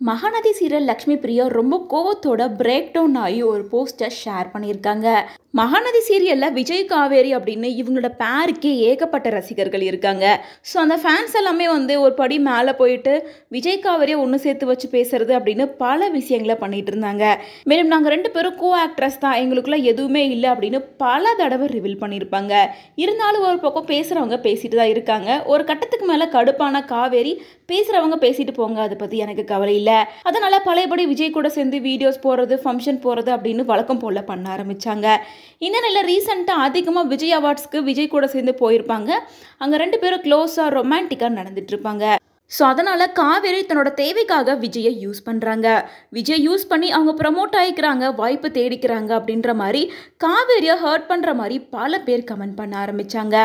Mahanadi serial Lakshmi Priya ரொம்ப கோவத்தோட break down ஆகி ஒரு போஸ்டர் ஷேர் பண்ணியிருக்காங்க. மகாநதி சீரியல்ல விஜய் காவேரி அப்படின்னு இவங்களோட பேருக்கே ஏகப்பட்ட ரசிகர்கள் இருக்காங்க. ஸோ அந்த ஃபேன்ஸ் எல்லாமே ஒரு படி மேலே போயிட்டு விஜய் காவேரியை ஒன்று சேர்த்து வச்சு பேசுறது அப்படின்னு பல விஷயங்களை பண்ணிட்டு இருந்தாங்க. மேலும் நாங்கள் 2 பேரும் கோ ஆக்ட்ரஸ் தான், எங்களுக்குள்ள எதுவுமே இல்லை அப்படின்னு பல தடவை ரிவீல் பண்ணியிருப்பாங்க. இருந்தாலும் ஒரு பக்கம் பேசுகிறவங்க பேசிட்டு தான் இருக்காங்க. ஒரு கட்டத்துக்கு மேலே கடுப்பான காவேரி பேசுகிறவங்க பேசிட்டு போங்க, அதை பற்றி எனக்கு கவலை இல்லை, அதனால பழையபடி விஜய் கூட சேர்ந்து வீடியோஸ் போடுறது, ஃபங்க்ஷன் போகிறது அப்படின்னு வழக்கம் போல பண்ண ஆரம்பிச்சாங்க. இந்த நிலையில் ரீசெண்டாக அதிகமாக விஜய் அவார்ட்ஸ்க்கு விஜய் கூட சேர்ந்து போயிருப்பாங்க. அங்கே 2 பேரும் க்ளோஸாக ரொமான்டிக்காக நடந்துட்டு இருப்பாங்க. ஸோ அதனால் காவேரி தன்னோட தேவைக்காக விஜயை யூஸ் பண்ணுறாங்க. விஜய் யூஸ் பண்ணி அவங்க ப்ரமோட் ஆகிக்கிறாங்க, வாய்ப்பு தேடிக்கிறாங்க அப்படின்ற மாதிரி காவேரியை ஹர்ட் பண்ணுற மாதிரி பல பேர் கமெண்ட் பண்ண ஆரம்பித்தாங்க.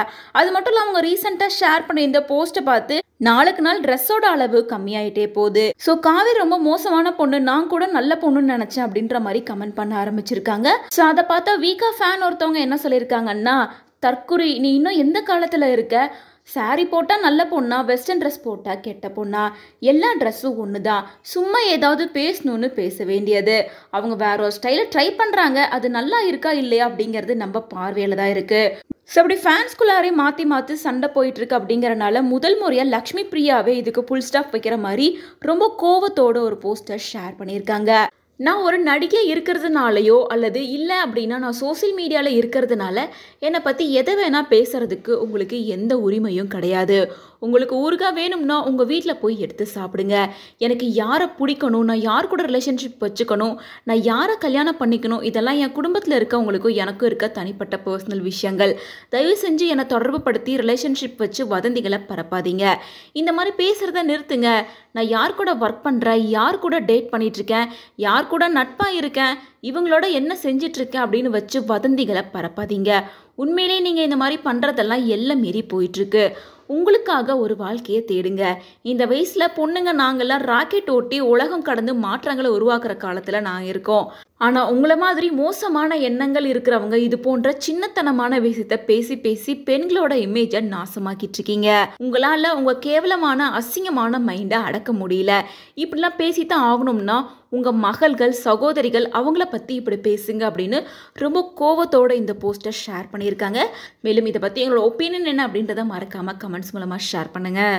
அது மட்டும் இல்லாமல் அவங்க ரீசெண்டாக ஷேர் பண்ணி இந்த போஸ்ட்டை பார்த்து நாளுக்கு நாள் ட்ரெஸ்ஸோட அளவு கம்மியாயிட்டே போகுது. ஸோ காவேரி ரொம்ப மோசமான பொண்ணு, நான் கூட நல்ல பொண்ணுன்னு நினச்சேன் அப்படின்ற மாதிரி கமெண்ட் பண்ண ஆரம்பிச்சிருக்காங்க. ஸோ அதை பார்த்தா வீக்கா ஃபேன் ஒருத்தவங்க என்ன சொல்லியிருக்காங்கன்னா, தற்குறி, நீ இன்னும் எந்த காலத்தில் இருக்க? சாரி போட்டால் நல்ல பொண்ணா, வெஸ்டர்ன் ட்ரெஸ் போட்டால் கெட்ட பொண்ணா? எல்லா ட்ரெஸ்ஸும் ஒன்று தான், சும்மா ஏதாவது பேசணும்னு பேச வேண்டியது. அவங்க வேற ஒரு ஸ்டைலை ட்ரை பண்ணுறாங்க, அது நல்லா இருக்கா இல்லையா அப்படிங்கிறது நம்ம பார்வையில் தான் இருக்குது. ஸோ அப்படி ஃபேன்ஸ்குள்ளாரே மாற்றி சண்டை போயிட்டுருக்கு. அப்படிங்கிறனால முதல் முறையாக லக்ஷ்மி பிரியாவே இதுக்கு ஃபுல் ஸ்டாப் வைக்கிற மாதிரி ரொம்ப கோவத்தோட ஒரு போஸ்டர் ஷேர் பண்ணியிருக்காங்க. நான் ஒரு நடிகை இருக்கிறதுனாலையோ அல்லது இல்லை அப்படின்னா நான் சோசியல் மீடியாவில் இருக்கிறதுனால என்னை பற்றி எதை வேணால் பேசுகிறதுக்கு உங்களுக்கு எந்த உரிமையும் கிடையாது. உங்களுக்கு ஊறுகாய் வேணும்னா உங்கள் வீட்டில் போய் எடுத்து சாப்பிடுங்க. எனக்கு யாரை பிடிக்கணும், நான் யார் கூட ரிலேஷன்ஷிப் வச்சுக்கணும், நான் யாரை கல்யாணம் பண்ணிக்கணும், இதெல்லாம் என் குடும்பத்தில் இருக்கவங்களுக்கும் எனக்கும் இருக்க தனிப்பட்ட பர்சனல் விஷயங்கள். தயவு செஞ்சு என்னை தொடர்பு படுத்தி ரிலேஷன்ஷிப் வச்சு வதந்திகளை பரப்பாதீங்க. இந்த மாதிரி பேசுகிறத நிறுத்துங்க. நான் யார் கூட ஒர்க் பண்ணுறேன், யார் கூட டேட் பண்ணிகிட்ருக்கேன், யார் கூட நட்பாக இருக்கேன், இவங்களோட என்ன செஞ்சிட்ருக்கேன் அப்படின்னு வச்சு வதந்திகளை பரப்பாதீங்க. உண்மையிலே நீங்கள் இந்த மாதிரி பண்ணுறதெல்லாம் எல்லாம் மீறி போயிட்டுருக்கு. உங்களுக்காக ஒரு வாழ்க்கையை தேடுங்க. இந்த வயசில் பொண்ணுங்க நாங்கள்லாம் ராக்கெட் ஓட்டி உலகம் கடந்து மாற்றங்களை உருவாக்குற காலத்தில் நான் இருக்கோம். ஆனால் உங்களை மாதிரி மோசமான எண்ணங்கள் இருக்கிறவங்க இது போன்ற சின்னத்தனமான விஷயத்தை பேசி பேசி பெண்களோட இமேஜை நாசமாக்கிட்டு இருக்கீங்க. உங்களால் உங்கள் கேவலமான அசிங்கமான மைண்டை அடக்க முடியல. இப்படிலாம் பேசித்தான் ஆகணும்னா உங்கள் மகள்கள், சகோதரிகள், அவங்கள பற்றி இப்படி பேசுங்க அப்படின்னு ரொம்ப கோவத்தோட இந்த போஸ்டர் ஷேர் பண்ணியிருக்காங்க. மேலும் இதை பற்றி எங்களோட ஒப்பீனியன் என்ன அப்படின்றத மறக்காமல் கமெண்ட்ஸ் மூலமாக ஷேர் பண்ணுங்கள்.